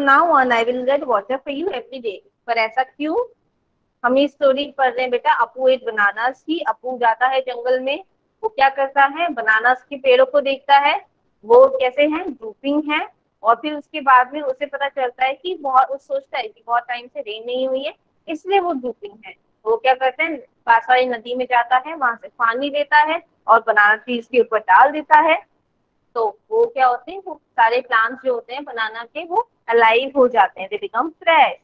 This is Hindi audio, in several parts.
now on I will get water for you every day. पर ऐसा क्यों? हम ये स्टोरी पढ़ रहे हैं बेटा, अपू एट बनानास की। अपू जाता है जंगल में, वो क्या करता है, बनानास के पेड़ों को देखता है, वो कैसे हैं, ड्रूपिंग है। और फिर उसके बाद में उसे पता चलता है कि बहुत, वो सोचता है कि बहुत टाइम से रेन नहीं हुई है, इसलिए वो ड्रूपिंग है। वो क्या करते हैं, पास वाली नदी में जाता है, वहां से पानी लेता है और बनाना ट्रीज के ऊपर डाल देता है। तो वो क्या होते हैं, वो सारे प्लांट्स जो होते हैं बनाना के, वो अलाइव हो जाते हैं, they become fresh.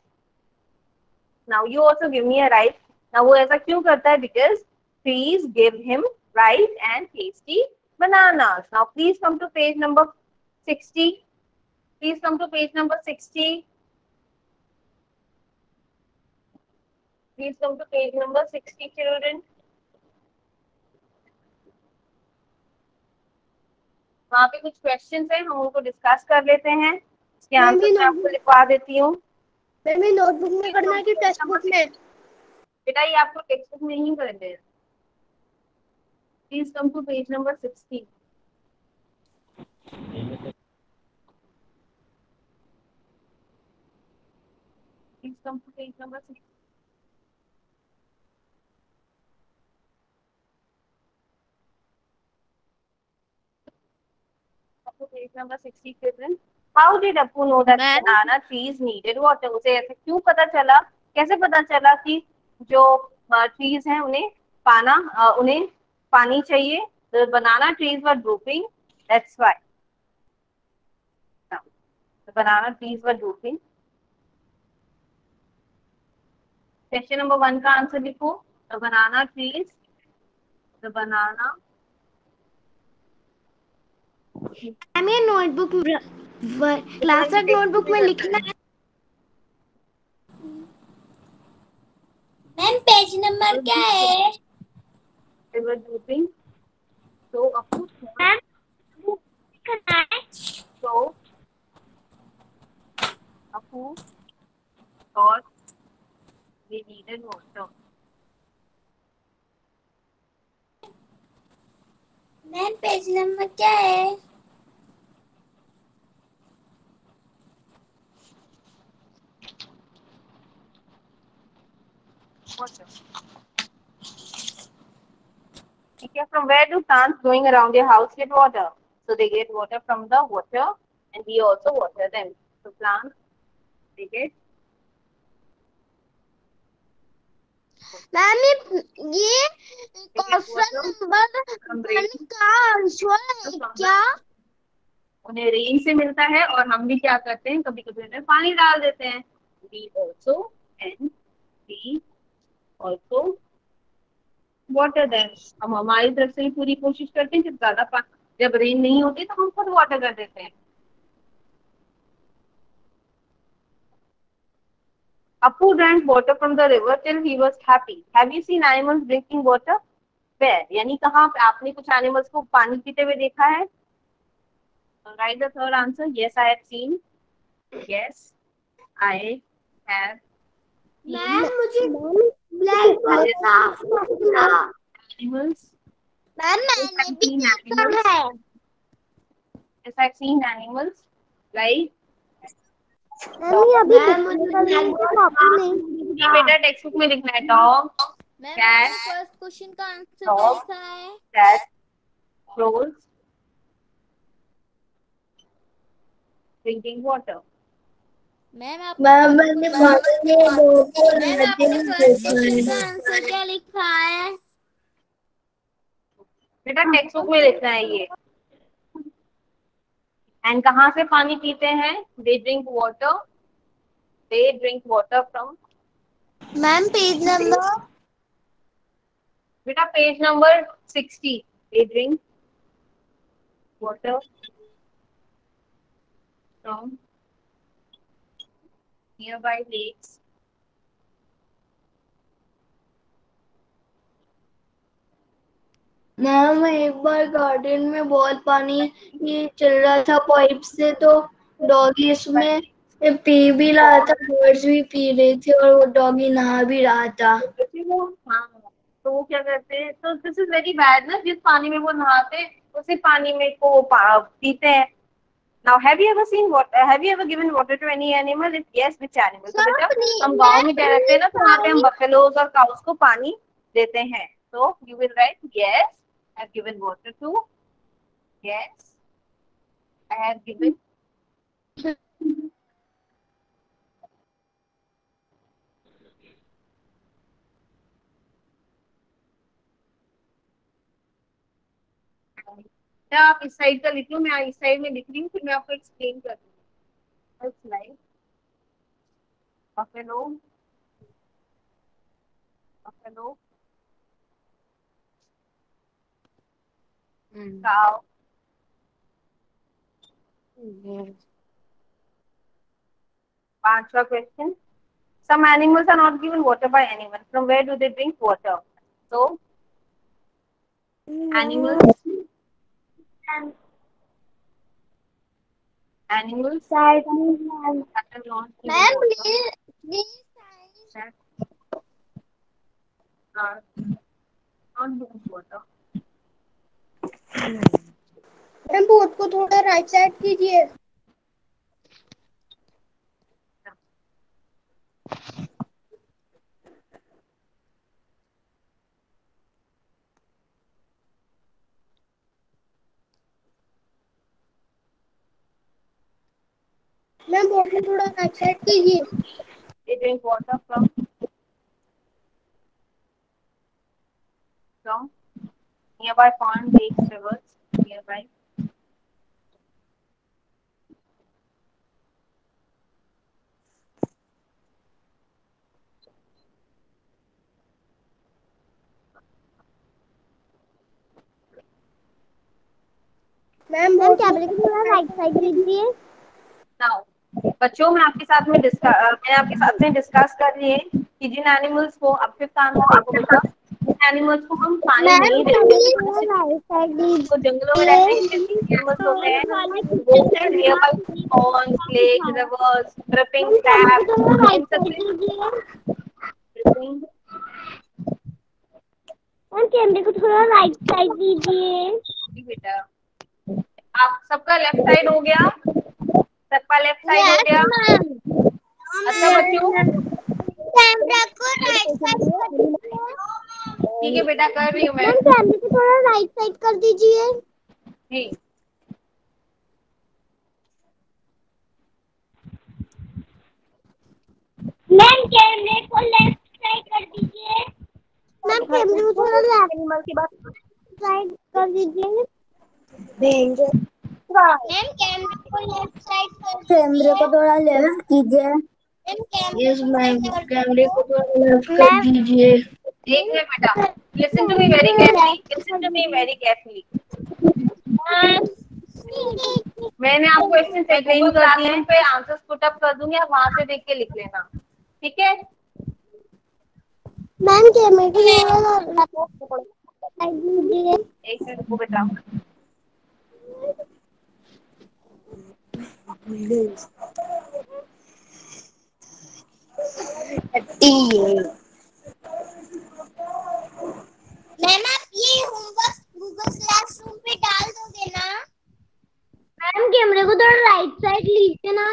Now you also give me a right. Now वो ऐसा क्यों करता है? Because trees give him right and tasty bananas. Now please come to page number 60. Please come to page number 60. Please come to page number 60, children. वहाँ पे कुछ क्वेश्चंस हैं, हम उनको डिस्कस कर लेते हैं। इसके आंसर मैं आपको लिखवा देती हूँ। नोटबुक में करना है कि टेक्स्ट बुक में? बेटा ये आपको टेक्स्ट बुक में ही करना है। Please come to page number 60. Please come to page number 60. Page number 60, children. How did Appu know that banana trees needed water? उसे ऐसे क्यों पता चला, कैसे पता चला कि जो ट्रीज हैं उन्हें पानी चाहिए? The banana trees were drooping. That's why. Now, the banana trees were drooping. Question number 1 का आंसर लिखो। The banana trees. The banana. हमें नोटबुक क्लास वर्क नोटबुक में लिखना है। मैम पेज नंबर क्या है? They were drooping. So Appu ma'am लिखना है। so Appu thought they needed water. Ma'am page number क्या है? Water. Okay, from where do plants growing around their house get water? So they get water from the water, and we also water them. So plants, they get. Ma'am ये क्वेश्चन नंबर 1 का आंसर है क्या? उन्हें रेन से मिलता है, और हम भी क्या करते हैं, कभी कभी उन्हें पानी डाल देते हैं। We also and we also water them. हम हमारी तरफ से भी पूरी कोशिश करते हैं, जब रेन नहीं होती तो हम खुद वाटर कर देते हैं। Appu drank water from the river till he was happy. Have you seen animals drinking water? Where? यानी कहाँ पे आपने कुछ एनिमल्स को पानी पीते हुए देखा है? Write the third answer. Yes, I have seen. Yes, I have seen. Ma'am मुझे ब्लैक बोर्ड साफ करना। Animals. मैम मैंने भी देखा है। Yes, I have seen animals like. अभी कॉपी नहीं बेटा टेक्स्ट बुक में लिखना है डॉग, कैट, फर्स्ट क्वेश्चन का आंसर डॉग, लिखा है। Cat, crows drinking water. Ma'am मैंने फर्स्ट क्वेश्चन का आंसर क्या लिखा है? बेटा टेक्स्ट बुक में लिखना है ये। एंड कहाँ से पानी पीते हैं? They drink water, they drink water from. Ma'am page number. बेटा page number 60. They drink water from nearby lakes. Ma'am एक बार गार्डन में बहुत पानी ये चल रहा था पाइप से, तो डॉगी इसमें पी भी रहा था, बर्ड्स भी पी रहे थे और वो डॉगी नहा भी रहा था। हाँ, तो वो क्या करते हैं, तो दिस इज वेरी बैड ना, जिस पानी में वो नहाते उसी पानी में को पीते हैं। Now, have you ever seen water? Have you ever given water to any animal? If yes, which animal? तो बेटा हम गाँव में रहते हैं ना, तो वहाँ पे हम बफेलोज और काउस को पानी देते हैं. So you will write yes, I have given water to. Yes, I have given. आप इस साइड का लिख लो, मैं इस साइड में लिख रही हूँ, फिर मैं आपको एक्सप्लेन कर दूँगी. It's like buffalo, buffalo, cow. પાંચवा question. Some animals are not given water by anyone. From where do they drink water? So, animals. Animals. That are not given water. Are not given water. Ma'am board को थोड़ा राइट साइड कीजिए. मैम बोर्ड को थोड़ा राइट साइड कीजिए. They drink water from nearby pond, lakes, rivers, nearby. Ma'am कैमरे को थोड़ा राइट साइड कीजिए. Now, बच्चों मैंने आपके साथ में डिस्कस कर लिए कि जिन एनिमल्स को, अब फिफ्थ आंसर देखो बेटा, जिन एनिमल्स को हम पानी नहीं देते, तो जंगलों में रहते हैं, एनिमल्स होते हैं, वो है nearby ponds, lakes, rivers, dripping tap, dripping. Ma'am कैमरे को थोड़ा राइट साइड कीजिए. बेटा आप सबका लेफ्ट साइड हो गया, सबका लेफ्ट साइड हो गया. अच्छा बच्चों, कैमरा को राइट साइड कर दीजिए. ठीक है बेटा, कर रही हूँ मैं. कैमरे को थोड़ा राइट साइड कर दीजिए. जी. मैम कैमरे को लेफ्ट साइड कर दीजिए. मैम कैमरे को थोड़ा लेफ्ट एनिमल की बात साइड कर दीजिए. मैम कैमरे को लेफ्ट साइड कर दीजिए. कैमरे को थोड़ा लेफ्ट कीजिए. यस मैम, कैमरे को थोड़ा लेफ्ट कर दीजिए. एक मिनट बेटा, listen to me very carefully, listen to me very carefully. मैंने आपको क्वेश्चन ट्रेन कर दिए हैं, पे आंसर्स पुट अप कर दूंगी, आप वहां से देख के लिख लेना, ठीक है. मैम कैमरे को साइड दीजिए. एक मिनट रुको बेटा. मैम आप ये होमवर्क गूगल क्लासरूम पे डाल दोगे ना. मैम कैमरे को थोड़ा राइट साइड लीजिए ना.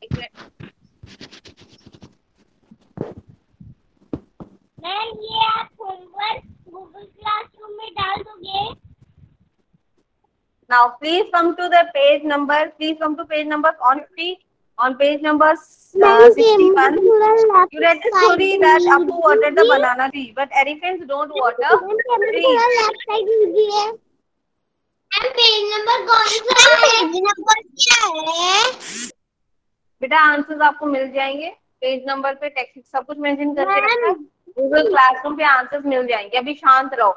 एक मिनट. मैम ये आप होमवर्क गूगल क्लासरूम में डाल दोगे. Now please come to the page number. Please come to page number on page number 61. You read the story that Apu watered the banana tree, but elephants don't water trees. Left side लीजिए. मैम पेज नंबर कौन सा है? पेज नंबर क्या है? बेटा आंसर्स आपको मिल जाएंगे पेज नंबर पे, टेक्स्ट सब कुछ मेंशन करके रखा है. गूगल क्लासरूम पे आंसर्स मिल जाएंगे. अभी शांत रहो.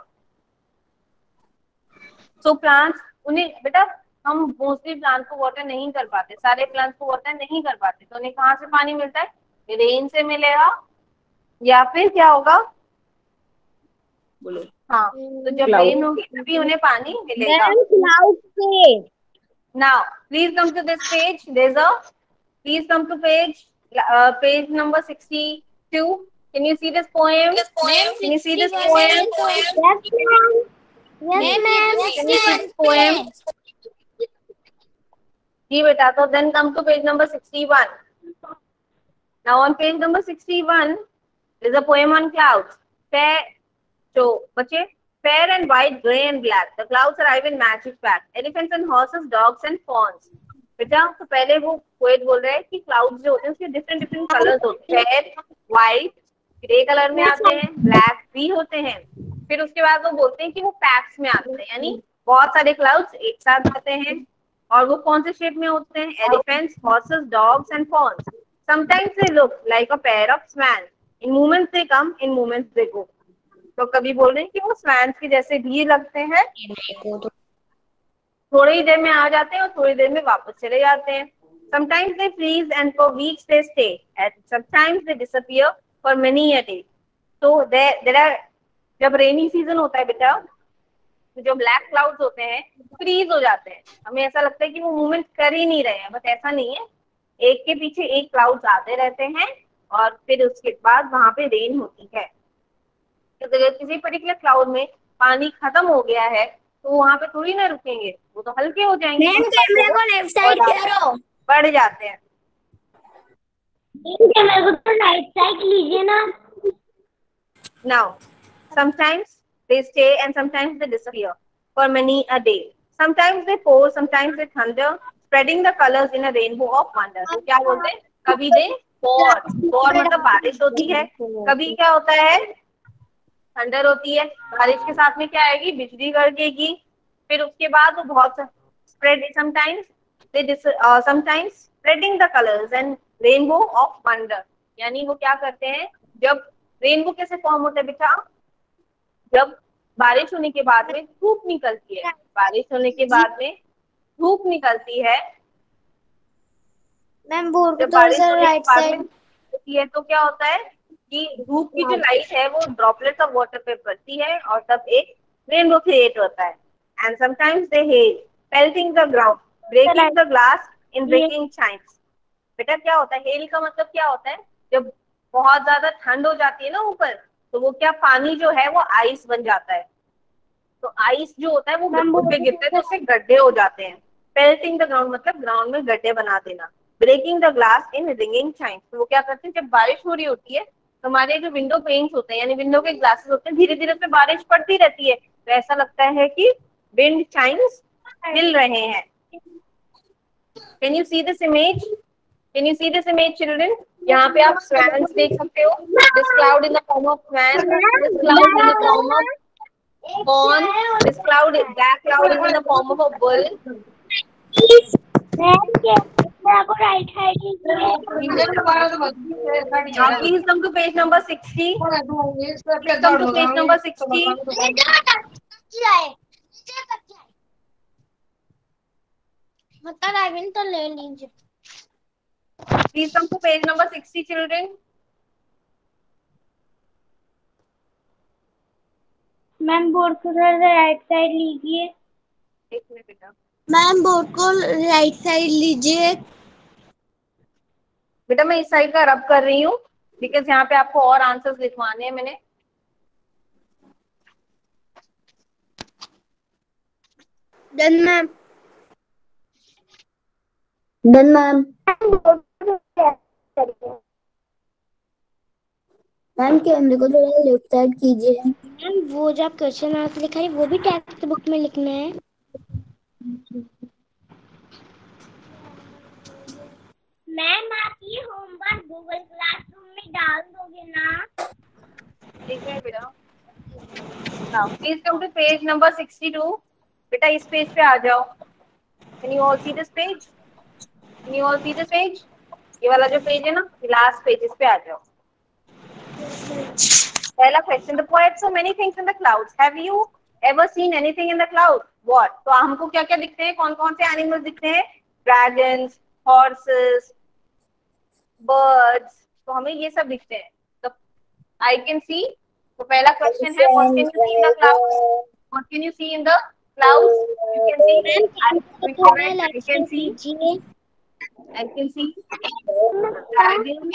सो प्लांट्स, उन्हें बेटा हम मोस्टली प्लांट को वाटर नहीं कर पाते, सारे प्लांट्स को वाटर नहीं कर पाते, तो उन्हें कहाँ से पानी मिलता है? रेन से मिलेगा या फिर क्या होगा, बोलो. हाँ, तो जब रेन होगी तभी उन्हें पानी मिलेगा. Now please come to this page. Please come to page number 62. Can you see this poem? Can you see this poem? Yes, ma'am. Can you see this poem? जी बेटा, तो then come to page number 61. Now on page number 61 is a poem on clouds. Fair, so बच्चे, fair and white, grey and black. The clouds arrive in magic pack. Elephants and horses, dogs and fawns. बेटा, तो पहले वो पोएट बोल रहे हैं कि क्लाउड्स जो होते हैं उसके डिफरेंट डिफरेंट कलर्स होते हैं. फेयर, व्हाइट, ग्रे कलर में आते हैं, ब्लैक भी होते हैं. फिर उसके बाद वो बोलते हैं कि वो पैक्स में आते हैं, यानी बहुत सारे क्लाउड्स एक साथ आते हैं. और वो कौन से शेप में होते हैं? Elephants, horses, dogs and fawns. Sometimes they look like a pair of swans. In moments they come, in moments they go. तो कभी बोल रहे हैं कि वो swans के जैसे भी लगते हैं, थोड़ी ही देर में आ जाते हैं और थोड़ी देर में वापस चले जाते हैं. Sometimes they freeze and for weeks they stay, and sometimes they disappear for many a day. So there are, जब रेनी सीजन होता है बेटा, तो जो ब्लैक क्लाउड्स होते हैं फ्रीज हो जाते हैं. हमें ऐसा लगता है कि वो मूवमेंट कर ही नहीं रहे हैं, बट ऐसा नहीं है. एक के पीछे एक क्लाउड्स आते रहते हैं और फिर उसके बाद वहां पे रेन होती है. तो अगर किसी पर्टिकुलर क्लाउड में पानी खत्म हो गया है तो वहां पे थोड़ी ना रुकेंगे, वो तो हल्के हो जाएंगे. कैमरे को लेफ्ट साइड करो, बढ़ जाते हैं. कैमरे को तो राइट साइड लीजिए ना. Now, sometimes they stay and sometimes they disappear for many a day. Sometimes they pour, sometimes they thunder, spreading the colors in a rainbow of wonder. तो क्या बोलते हैं? कभी दे pour, pour मतलब बारिश होती है. कभी क्या होता है? थंडर होती है. बारिश के साथ में क्या आएगी? बिजली कड़केगी. फिर उसके बाद वो बहुत spread, sometimes spreading the colors and rainbow of wonder. यानी वो क्या करते हैं? जब रेनबो कैसे फॉर्म होता है बेटा? जब बारिश होने के बाद में धूप निकलती है. बारिश होने के बाद में धूप निकलती है. मैम बोर्ड जब बारिश राइट साइड होती है तो क्या होता है कि धूप की जो लाइट है वो ड्रॉपलेट्स ऑफ वाटर पे पड़ती है और तब एक रेनबो क्रिएट होता है. And sometimes they hail pelting the ground, breaking the glass in breaking chimes. बेटा क्या होता है? हेल का मतलब क्या होता है? जब बहुत ज्यादा ठंड हो जाती है ना ऊपर, तो वो क्या, पानी जो है वो आइस बन जाता है. तो आइस जो होता है वो ग्राउंड पे गिरते हैं तो उससे गड्ढे हो जाते हैं. पेल्टिंग द ग्राउंड मतलब ग्राउंड में गड्ढे बना देना. Breaking the glass in ringing chimes. तो वो क्या करते हैं? जब बारिश हो रही होती है तो हमारे जो विंडो पेन्स होते हैं यानी विंडो के ग्लासेस होते हैं, धीरे धीरे उसमें बारिश पड़ती रहती है, तो ऐसा लगता है कि विंड चाइम्स हिल रहे हैं. Can you see this image? Can you see this image children? यहाँ पे आप swans देख सकते हो. This cloud in the form of swan, this cloud in the form of fawn, this cloud, black cloud is in the form of a bull. Right side लीजिए. Now please come to page number 60. Please come to page number 60. मतलब आइविन तो ले लीजिए. Please come to page number 60, children. Ma'am board को राइट साइड लीजिए. एक मिनट बेटा. मैम बोर्ड को राइट साइड लीजिए. बेटा मैं इस साइड का रब कर रही हूँ बिकॉज यहाँ पे आपको और आंसर्स लिखवाने हैं मैंने. Done ma'am. Done ma'am. Ma'am कैमरे को थोड़ा लेफ्ट साइड कीजिए. मैम वो जो आप क्वेश्चन आंसर लिखा है वो भी टेक्स्ट बुक में लिखना है. मैम आप ये होमवर्क गूगल क्लासरूम में डाल दोगे ना? ठीक है बेटा. Now please come to page number 62. बेटा इस पेज पे आ जाओ. Can you all see this page? Can you all see this page? ये वाला जो पेज है ना, लास्ट पेज, इस पे आ जाओ. पहला question. The poet saw many things in the clouds. Have you ever seen anything in the cloud? What? तो हमको क्या क्या दिखते हैं? कौन कौन से एनिमल्स दिखते हैं? Dragons, horses, birds. तो हमें ये सब दिखते हैं. तो आई कैन सी. तो पहला क्वेश्चन है what can you see in the clouds? What can you see in the clouds? You can see I can see dragon,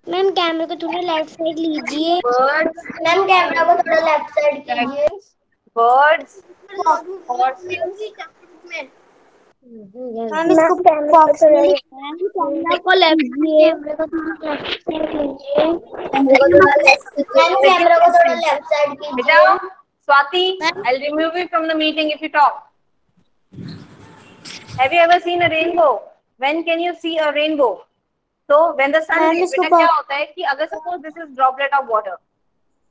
ma'am कैमरे को थोड़ा लेफ्ट साइड लीजिए. birds, मैम कैमरा को थोड़ा लेफ्ट साइड कीजिए. birds, horses, मैम इसको बॉक्स में कैमरा को लेफ्ट कीजिए। मैम कैमरा को थोड़ा लेफ्ट साइड कीजिए। बेटा Swati, I'll remove you from the meeting if you talk. Have you ever seen a rainbow? When can you see a rainbow? So when the sun rays, बेटा क्या होता है कि अगर suppose this is droplet of water,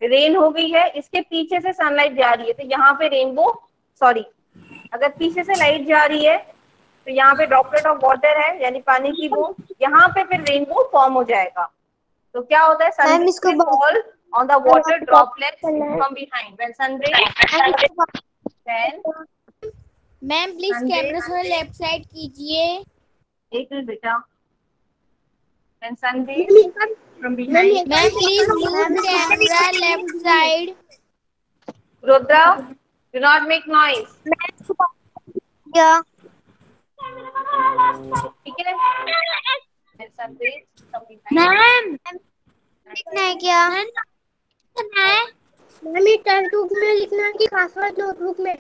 rain हो गई है, इसके पीछे से सनलाइट जा रही है, तो यहाँ पे रेनबो, सॉरी अगर पीछे से लाइट जा रही है तो यहाँ पे ड्रॉपलेट ऑफ वाटर है यानी पानी की बूंद, यहाँ पे फिर रेनबो फॉर्म हो जाएगा। तो क्या होता है, sun rays fall on the water droplets from behind when sun rays, then ma'am please camera थोड़ा लेफ्ट साइड कीजिए। एक मिनट बेटा, when sun rays from behind, ma'am please move camera left side. Rudra, do not make noise. क्या ठीक है, when sun rays from behind, ma'am लिखना है क्या? लिखना है मैम, ये टेक्स्ट बुक में लिखना है कि पासवर्ड नोटबुक में?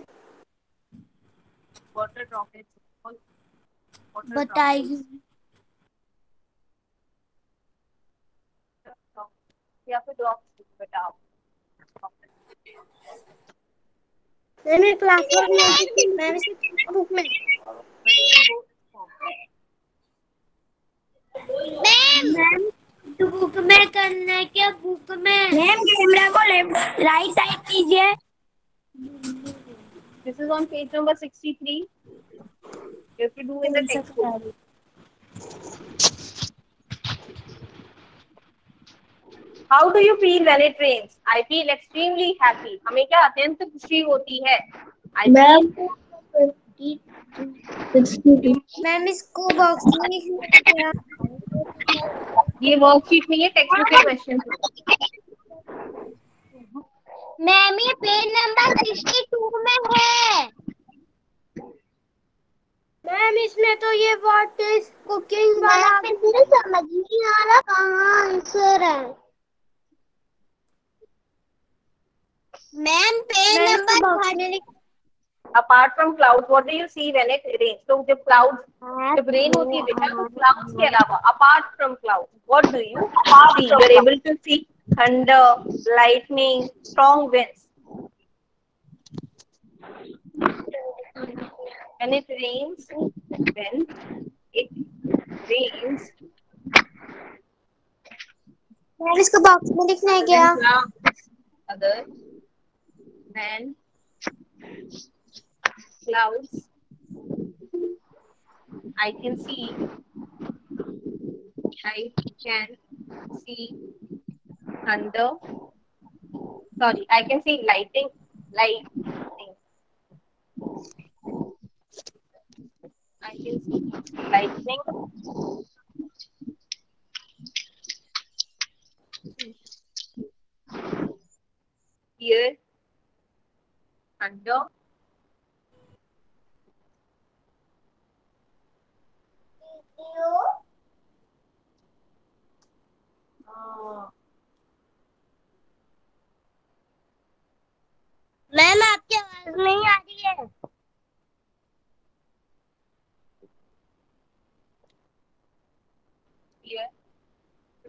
वाटर ड्रॉपलेट्स बताइए। या फिर ड्रॉप्स बेटा, मैंने पासवर्ड नोटबुक में, मैम इसे बुक में। मैम बुक में करना है क्या? बुक में मैम कैमरा को लेफ्ट राइट साइड कीजिए। This is on page number 63. You have to do in the textbook. How do you feel when it rains? I feel extremely happy. हमें क्या अत्यंत खुशी होती है? मैम मैम इसको बॉक्स में लिखना है क्या? ये वर्कशीट नहीं है, टेक्स्ट बुक के क्वेश्चन। मैम ये पेज नंबर 62 में है। मैम इसमें तो ये व्हाट इज कुकिंग वाला मुझे समझ नहीं आ रहा कहाँ आंसर है। Ma'am page number Apart from clouds, what do you see when it rains? तो जब clouds, जब rain होती है बेटा, तो clouds के अलावा, apart from clouds, what do you see? You are able to see thunder, lightning, strong winds. When it rains, ma'am इसको बॉक्स में लिखना है क्या? Other than clouds, I can see thunder. Sorry, I can see lightning. I can see lightning. Hear thunder. Ma'am आपकी आवाज नहीं आ रही है।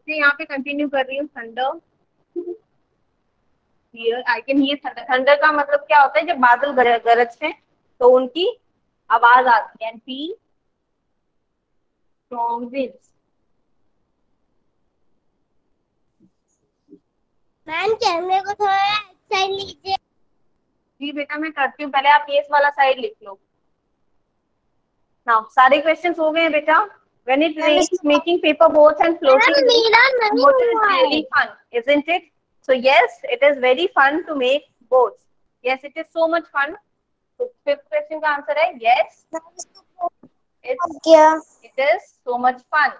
यहाँ पे कंटिन्यू कर रही हूँ। Thunder, here I can hear thunder. Thunder का मतलब क्या होता है, जब बादल गरजते हैं तो उनकी आवाज आती है। And feel strong winds. Ma'am कैमरे को थोड़ा साइड लीजिए। जी बेटा मैं करती हूँ, पहले आप ये वाला साइड लिख लो। नाउ सारे क्वेश्चंस हो गए हैं बेटा। When it rains, making paper boats and floating boats is really fun, isn't it? So yes, it is very fun to make boats. Yes, it is so much fun. So fifth question का आंसर है yes. It is so much fun.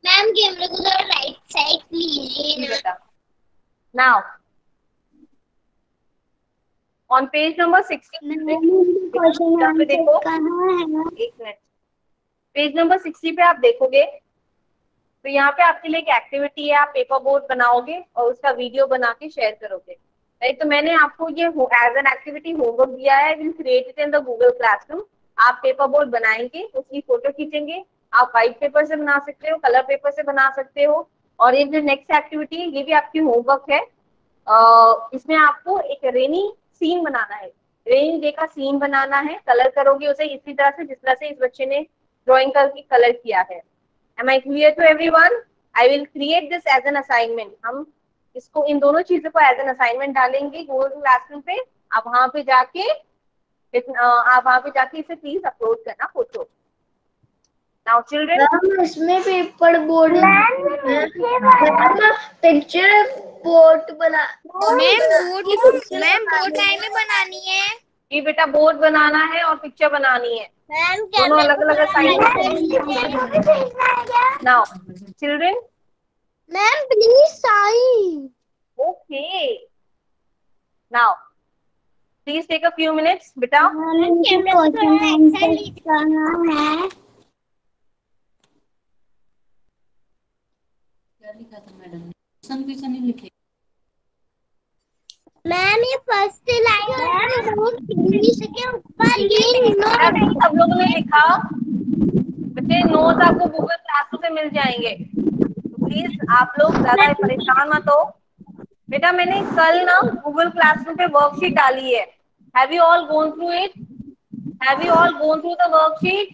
Ma'am कैमरे को थोड़ा राइट साइड लीजिए ना। Now, on page number 66, पे देखो, एक मिनट, पेज नंबर 60 पे आप देखोगे तो यहाँ पे आपके लिए एक एक्टिविटी है, आप पेपर बोट बनाओगे और उसका वीडियो बना के शेयर करोगे। राइट, तो मैंने आपको ये एज एन एक्टिविटी होमवर्क दिया है, will create it in the Google classroom. आप पेपर बोर्ड बनाएंगे, उसकी फोटो खींचेंगे, आप व्हाइट पेपर से बना सकते हो, कलर पेपर से बना सकते हो। और ये जो नेक्स्ट एक्टिविटी है, ये भी आपकी होमवर्क है। इसमें आपको एक रेनी सीन बनाना है, रेनी डे का सीन बनाना है। कलर करोगे उसे इसी तरह से जिस तरह से इस बच्चे ने ड्रॉइंग करके कलर किया है। Am I clear to everyone? I will create this as an assignment. हम इसको, इन दोनों चीजों को एज एन असाइनमेंट डालेंगे गूगल क्लासरूम पे। आप वहां पे जाके इसे प्लीज अपलोड करना फोटो। नाउ चिल्ड्रन, इसमें पेपर बोर्ड पिक्चर बोर्ड बना, मैम बोर्ड लाइन में बनानी है। ये बेटा बोर्ड बनाना है और पिक्चर बनानी है, मैम दोनों अलग अलग assignment. Now children, ma'am please sign. okay, now please take a few minutes बेटा। मैम ये फर्स्ट लाइन इंग्लिश के ऊपर ये सब लोगों ने लिखा बच्चे, नोट्स आपको गूगल क्लासरूम पे मिल जाएंगे, तो प्लीज आप लोग ज्यादा परेशान मत हो। बेटा मैंने कल ना गूगल क्लासरूम पे वर्कशीट डाली है। Have you all gone through it? Have you all gone through the worksheet?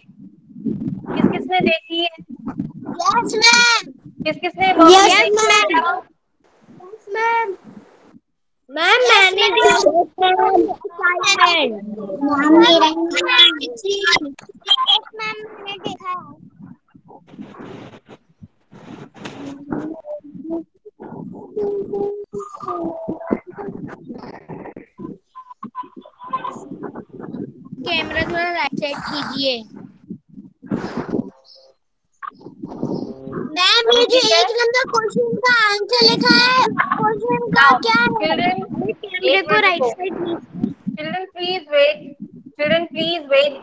किस किसने देखी है? Yes ma'am. किस किसने वर्कशीट देखी है? मैम मैंने देखा है। कैमरा थोड़ा राइट साइड कीजिए। मैम ये जो 1 नंबर क्वेश्चन का आंसर लिखा है, क्वेश्चन का क्या है? कैमरे को राइट साइड कीजिए। Children please wait.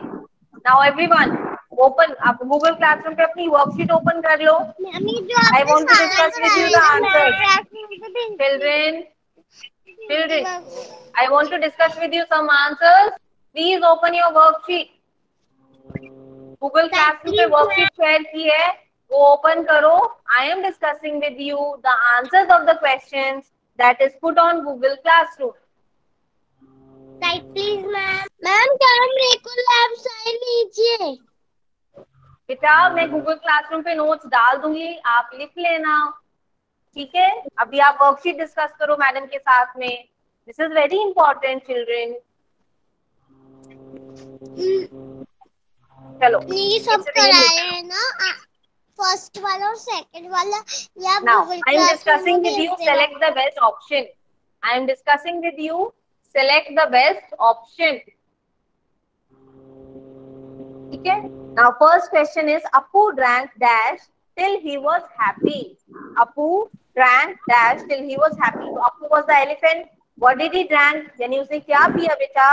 Now everyone open, आप गूगल क्लासरूम पे अपनी वर्कशीट ओपन कर लो। I want to discuss with you the answers. Children I want to discuss with you some answers. Please open your worksheet. Google Classroom पे worksheet share की है, वो open करो। I am discussing with you the answers of the questions that is put on Google Classroom. Right, please, ma'am. Ma'am कैमरे को लैब साइड लीजिए। बेटा मैं Google Classroom पे नोट्स डाल दूंगी, आप लिख लेना, ठीक है? अभी आप वर्कशीट डिस्कस करो मैडम के साथ में। This is very important, children. चलो ये सब कराए है ना, फर्स्ट वाला और सेकंड वाला। या Now I am discussing with you, select the best option. I am discussing with you, select the best option. ठीक है? Now first question is, Appu drank dash till he was happy. Appu drank dash till he was happy. So Appu was the elephant. What did he drank? यानी उसने क्या पिया बेटा?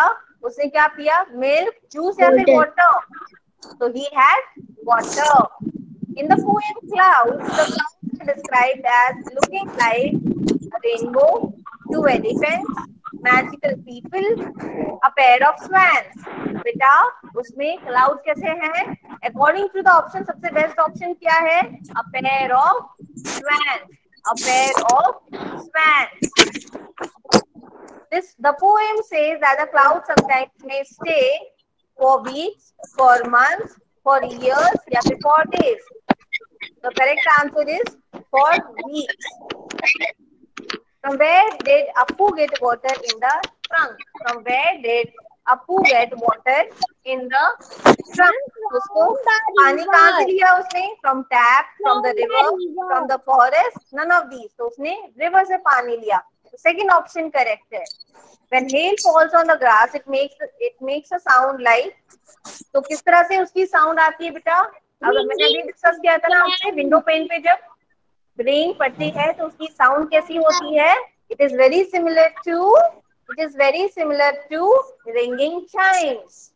उसने क्या पिया? Milk, juice या फिर water? So he had water. In the poem Clouds, the clouds are described as looking like a rainbow, 2 elephants, magical people, a pair of swans. बेटा उसमें clouds कैसे हैं? According to the option, सबसे best option क्या है? A pair of swans. A pair of swans. The poem says that the clouds sometimes may stay for weeks, for months, for years, या फिर for days. The correct answer is for weeks. From where did Appu get water in the trunk? From where did Appu get water in the trunk? उसको पानी कहाँ से लिया उसने? From tap, from the river, from the forest, none of these. तो उसने river से पानी लिया. Second option correct है. When hail falls on the grass, it makes a sound like. तो किस तरह से उसकी साउंड आती है बेटा? अगर मैंने अभी डिस्कस किया था ना आपसे, विंडो पेन पे जब रेन पड़ती है तो उसकी साउंड कैसी होती है? It is very similar to ringing chimes.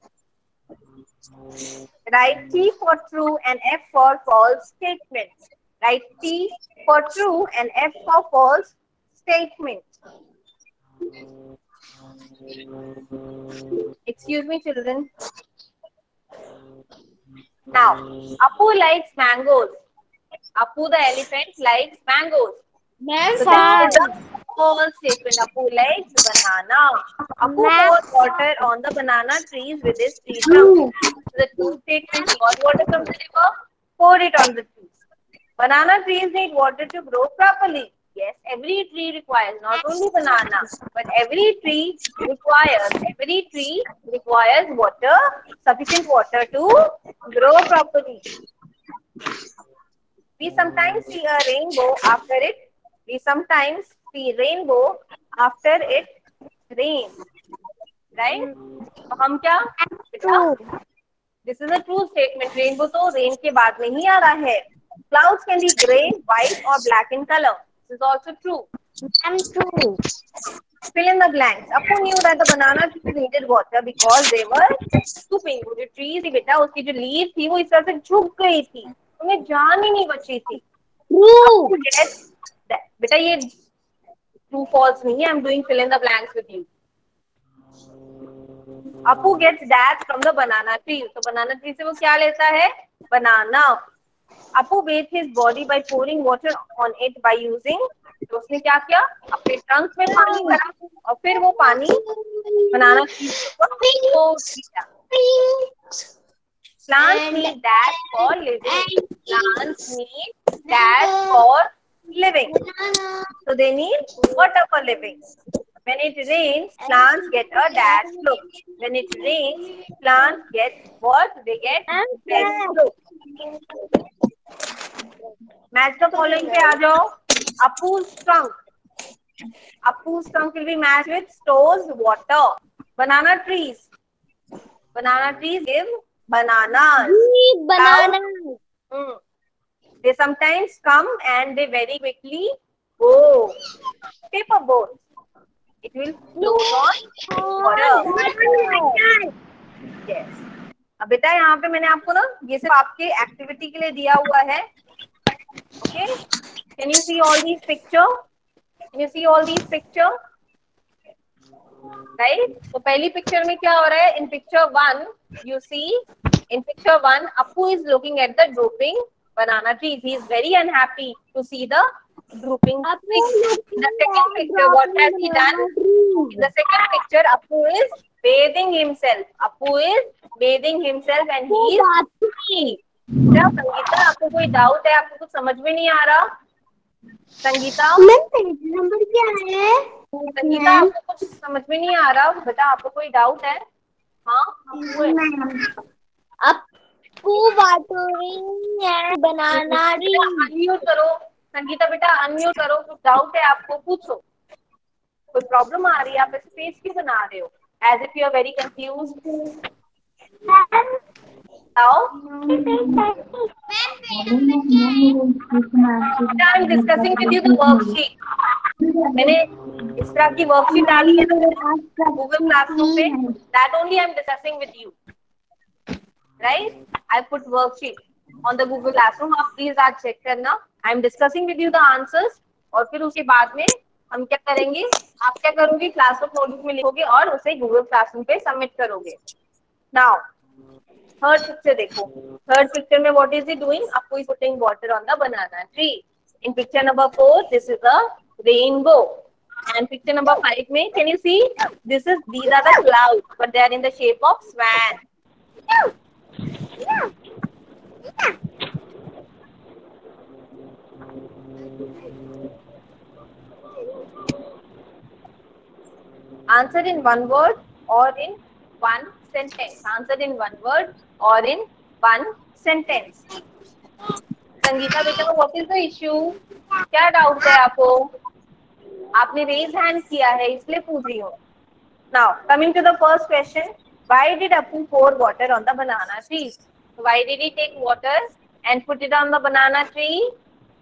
Write T for true and F for false statement. Write T for true and F for false statement. Excuse me, children. Now, Apu likes mangoes. Apu the elephant likes mangoes. So this is the false statement. Apu likes banana. Apu poured water on the banana trees with his tree trunk. So the true statement: he got water from the river, poured it on the trees. Banana trees need water to grow properly. Yes, every tree requires, not only banana, but every tree requires water, sufficient water to grow properly. We sometimes see a rainbow after it. We sometimes see rainbow after it rains. Right? तो हम क्या? This is a true statement. Rainbow तो rain के बाद में ही आ रहा है. Clouds can be gray, white or black in color. This is also true. True. Fill in the blanks. Apu knew that the banana trees needed water because they were drooping. वो जो trees थी बेटा, उसकी जो leaves थी वो इस तरह से झुक गई थी, उन्हें जान ही नहीं बची थी. Apu gets that. बेटा ये true false नहीं है. I'm doing fill in the blanks with you. Apu gets that from the banana tree. तो banana tree से वो क्या लेता है? Banana. Apu bathed his body by pouring water on it by using. तो उसने क्या किया? अपने ट्रंक में पानी भरा और फिर वो पानी बनाना ट्री के ऊपर पोर किया. Plants need that for living. Plants need that for living. So they need water for living. When it rains, plants get a dash look. When it rains, plants get what? They get dash look. Match the following पे आ जाओ. Apu's trunk. Apu's trunk will be matched with stores water. Banana trees. Banana trees give bananas. Bananas. They sometimes come and they very quickly go. Paper boats. It will float on water. Yes. अब बेटा यहाँ पे मैंने आपको ना ये सब आपके एक्टिविटी के लिए दिया हुआ है. Okay. Can you see all these picture? Can you see all these picture? Right? तो पहली पिक्चर में क्या हो रहा है? In picture 1, you see. In picture 1, Apu is looking at the drooping banana trees. He is very unhappy to see the drooping trees. In the second picture, what has he done? In the second picture, Apu is bathing himself. Apu is bathing himself and he is happy. क्या संगीता, आपको कोई डाउट है? आपको कुछ समझ में नहीं आ रहा? संगीता, नंबर क्या है? संगीता, आपको कुछ समझ में नहीं आ रहा? बेटा आपको कोई डाउट है? हाँ, Apu watering and banana tree. Unmute करो. संगीता बेटा अनम्यूट करो. कुछ डाउट है आपको? पूछो. कोई प्रॉब्लम आ रही है? आप स्पेस क्यों बना रहे हो? As if you are very confused. I'm discussing with you the worksheet. मैंने इस तरह की वर्कशीट डाली है गूगल क्लासरूम पे. That only I'm discussing with you. Right? I put worksheet on the Google Classroom. आप प्लीज आज चेक करना. I'm discussing with you the answers. और फिर उसके बाद में हम क्या करेंगे? आप क्या करोगे? क्लासरूम नोटबुक में लिखोगे और उसे गूगल क्लासरूम पे सबमिट करोगे. Now, थर्ड पिक्चर देखो. थर्ड पिक्चर में what is he doing? Apu is putting water on the banana tree. In picture number 4, this is a rainbow. And picture number 5 में, can you see? These are the clouds, but they are in the shape of swan. Answer in one word or in one sentence. Answer in one word or in one sentence. Sangeeta बेटा, what is the issue? क्या डाउट है आपको? आपने रेज हैंड किया है इसलिए पूछ रही हूँ. Now coming to the first question, why did Apu pour water on the banana tree? Why did he take water and put it on the banana tree?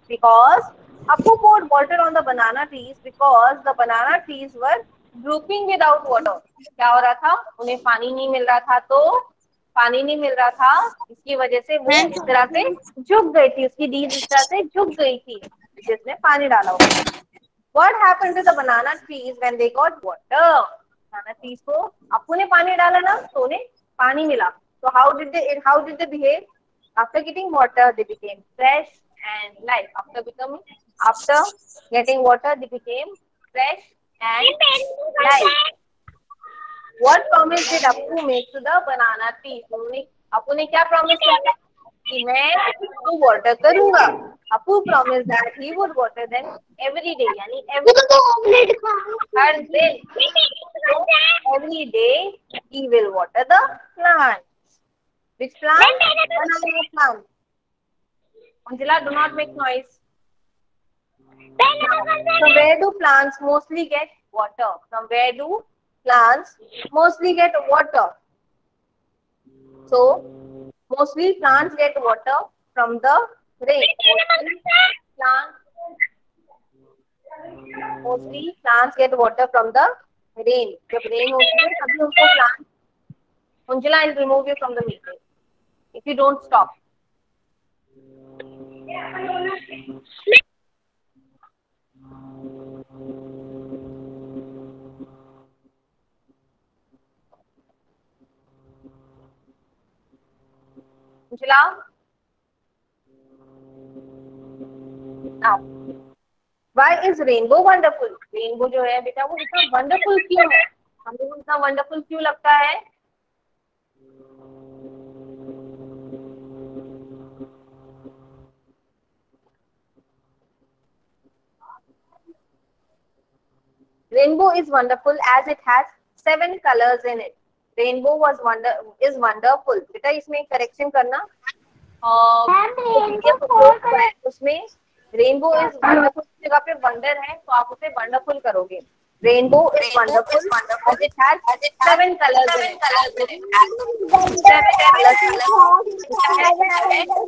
Because Apu poured water on the banana trees because the banana trees were drooping without water. क्या हो रहा था? उन्हें पानी नहीं मिल रहा था. तो पानी नहीं मिल रहा था, इसकी वजह से वो इस तरह से झुक गई थी. उसकी लीफ इस तरह से झुक गई थी जिसमें पानी डाला हुआ. What happened to the banana trees when they got water? Banana trees को अप्पू ने पानी डाला ना, तो उन्हें पानी मिला. So how did they behave? After getting water, they became fresh and live. After getting water, they became fresh and live. What promise did Appu make to the banana trees? Appu ने क्या promise किया था कि मैं इसको water करूंगा. Appu promised that he would water them every day, यानी हर दिन. So every day he will water the plant. Which plant? Banana plant. Angela, do not make noise. From where do plants mostly get water? From where do plants mostly get water? So mostly plants get water from the rain. Mostly plants get water from the rain. जब rain होती है तभी उनको plants. Angela, I'll remove you from the meeting if you don't stop. Angela, now why is rainbow wonderful? Rainbow जो है बेटा वो इतना wonderful क्यों है? हमें वो इतना wonderful क्यों लगता है? Rainbow is wonderful as it has 7 colors in it. Rainbow is wonderful. बेटा इसमें correction करना. उसमें rainbow is wonderful की जगह पे wonder है, तो आप उसे wonderful करोगे. Rainbow is wonderful as it has 7 colors in it. 7 colors.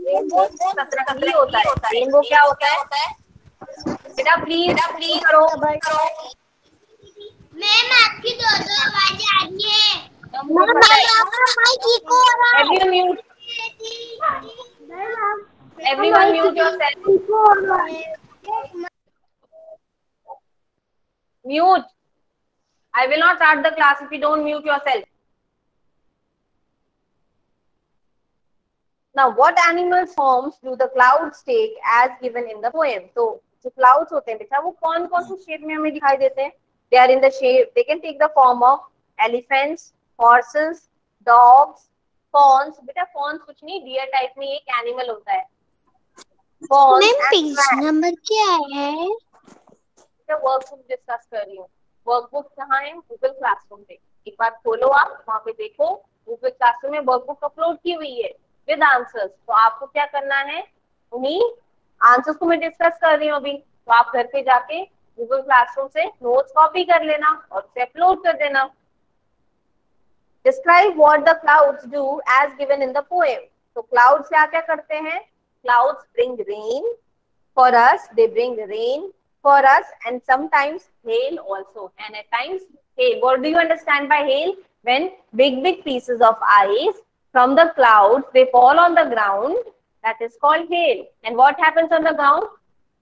Rainbow सतरंगी होता है. Rainbow क्या होता है? बेटा प्लीज करो. मैम आपकी दो आवाजें आ रही है. Everyone mute yourself. Mute. I will not start the class if you don't mute yourself. Now, what animal forms do the clouds take as given in the poem? So, जो clouds होते हैं बेटा वो कौन कौन से शेप में हमें दिखाई देते हैं? They are in the shape. They can take the form of elephants, horses, dogs, fawns. बेटा fawns कुछ नहीं, deer type में एक animal होता है. Fawns. मैम पेज नंबर क्या है? वर्कबुक डिस्कस कर रही हूँ. वर्कबुक कहाँ है? गूगल क्लासरूम पे. एक बार खोलो आप, वहाँ पे देखो गूगल क्लासरूम में वर्कबुक अपलोड की हुई है विद आंसर्स. तो आपको क्या करना है? उन्हीं आंसर्स को मैं डिस्कस कर रही हूँ अभी. तो आप घर पे जाके गूगल क्लासरूम से नोट्स कॉपी कर लेना और उसे अपलोड कर देना. Describe what the clouds do as given in the poem. तो clouds क्या क्या करते हैं? Clouds bring rain for us. They bring rain for us and sometimes hail also. And at times hail. What do you understand by hail? When big pieces of ice from the clouds, they fall on the ground. That is called hail. And what happens on the ground?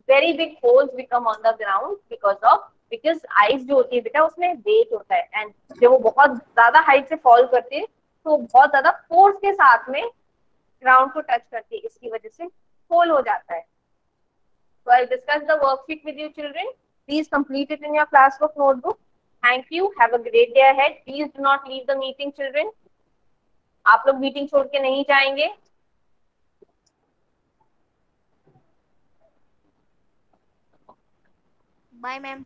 Very big holes become on the ground because ice जो होती है बेटा उसमें वेट होता है. एंड जब वो बहुत ज्यादा हाइट से फॉल करती है तो बहुत ज्यादा फोर्स के साथ में ग्राउंड को टच करती है. इसकी वजह से होल हो जाता है. So I'll discuss the worksheet with you children. Please complete it in your classwork notebook. Thank you. Have a great day ahead. Please do not leave the meeting children. आप लोग मीटिंग छोड़ के नहीं जाएंगे. Bye ma'am.